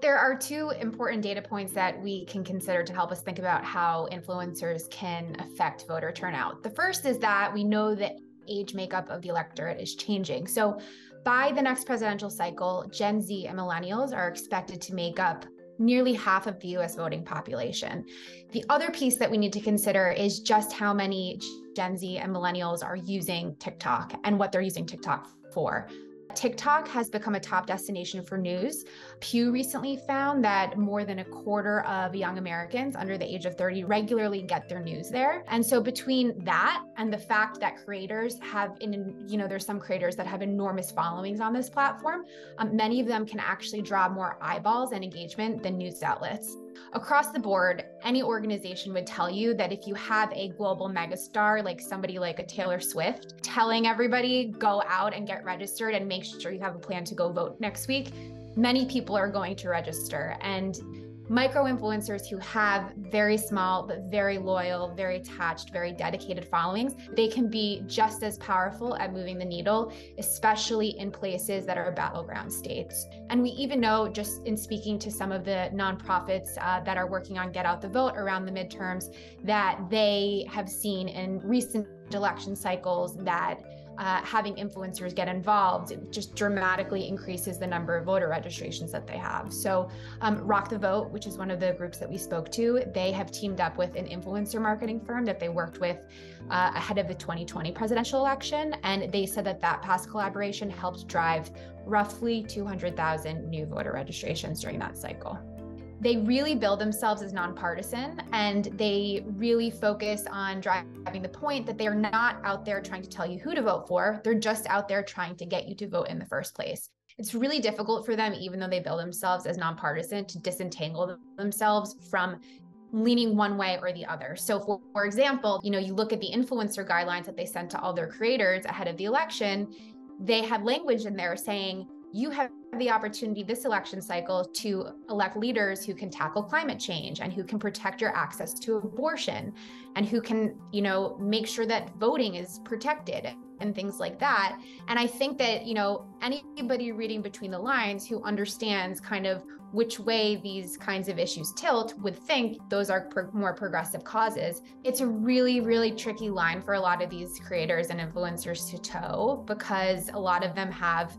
there are two important data points that we can consider to help us think about how influencers can affect voter turnout. The first is that we know that age makeup of the electorate is changing. So by the next presidential cycle, Gen Z and millennials are expected to make up nearly half of the US voting population. The other piece that we need to consider is just how many Gen Z and millennials are using TikTok and what they're using TikTok for. TikTok has become a top destination for news. Pew recently found that more than a quarter of young Americans under the age of 30 regularly get their news there. And so between that and the fact that creators have, there's some creators that have enormous followings on this platform, many of them can actually draw more eyeballs and engagement than news outlets. Across the board, any organization would tell you that if you have a global megastar, like somebody like a Taylor Swift, telling everybody go out and get registered and make sure you have a plan to go vote next week, many people are going to register. And micro-influencers who have very small, but very loyal, very attached, very dedicated followings, they can be just as powerful at moving the needle, especially in places that are battleground states. And we even know, just in speaking to some of the nonprofits that are working on Get Out the Vote around the midterms, that they have seen in recent election cycles that having influencers get involved, it just dramatically increases the number of voter registrations that they have. So Rock the Vote, which is one of the groups that we spoke to, they have teamed up with an influencer marketing firm that they worked with ahead of the 2020 presidential election. And they said that that past collaboration helped drive roughly 200,000 new voter registrations during that cycle. They really build themselves as nonpartisan, and they really focus on driving the point that they are not out there trying to tell you who to vote for. They're just out there trying to get you to vote in the first place. It's really difficult for them, even though they build themselves as nonpartisan, to disentangle themselves from leaning one way or the other. So for example, you look at the influencer guidelines that they sent to all their creators ahead of the election, they had language in there saying, you have the opportunity this election cycle to elect leaders who can tackle climate change and who can protect your access to abortion and who can, make sure that voting is protected and things like that. And I think that, anybody reading between the lines who understands kind of which way these kinds of issues tilt would think those are more progressive causes. It's a really, really tricky line for a lot of these creators and influencers to toe, because a lot of them have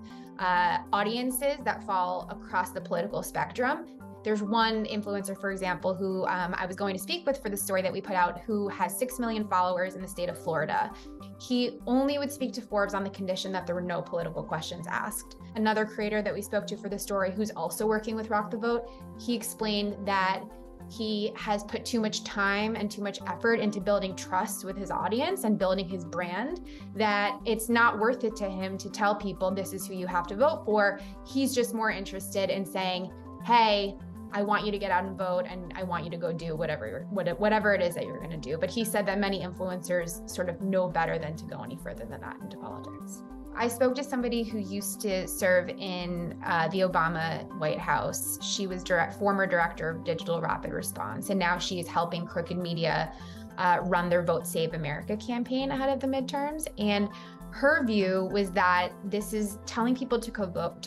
audiences that fall across the political spectrum. There's one influencer, for example, who I was going to speak with for the story that we put out, who has 6 million followers in the state of Florida. He only would speak to Forbes on the condition that there were no political questions asked. Another creator that we spoke to for the story, who's also working with Rock the Vote, he explained that he has put too much time and too much effort into building trust with his audience and building his brand, that it's not worth it to him to tell people this is who you have to vote for. He's just more interested in saying, hey, I want you to get out and vote, and I want you to go do whatever it is that you're going to do. But he said that many influencers sort of know better than to go any further than that into politics. I spoke to somebody who used to serve in the Obama White House. She was former director of digital rapid response, and now she's helping Crooked Media run their Vote Save America campaign ahead of the midterms. And her view was that this is telling people to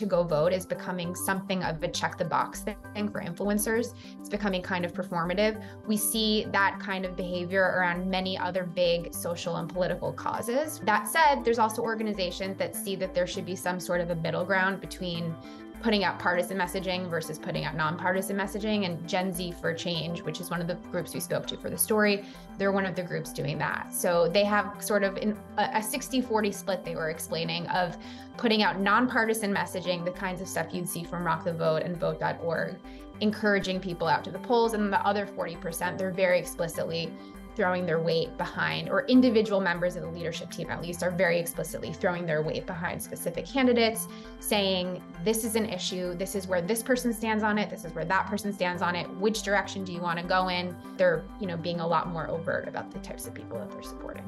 go vote is becoming something of a check the box thing for influencers. It's becoming kind of performative. We see that kind of behavior around many other big social and political causes. That said, there's also organizations that see that there should be some sort of a middle ground between putting out partisan messaging versus putting out nonpartisan messaging. And Gen Z for Change, which is one of the groups we spoke to for the story, they're one of the groups doing that. So they have sort of a 60-40 split, they were explaining, of putting out nonpartisan messaging, the kinds of stuff you'd see from Rock the Vote and Vote.org, encouraging people out to the polls. And the other 40%, they're very explicitly throwing their weight behind, or individual members of the leadership team at least are very explicitly throwing their weight behind specific candidates, saying, this is an issue, this is where this person stands on it, this is where that person stands on it, which direction do you want to go in? They're, being a lot more overt about the types of people that they're supporting.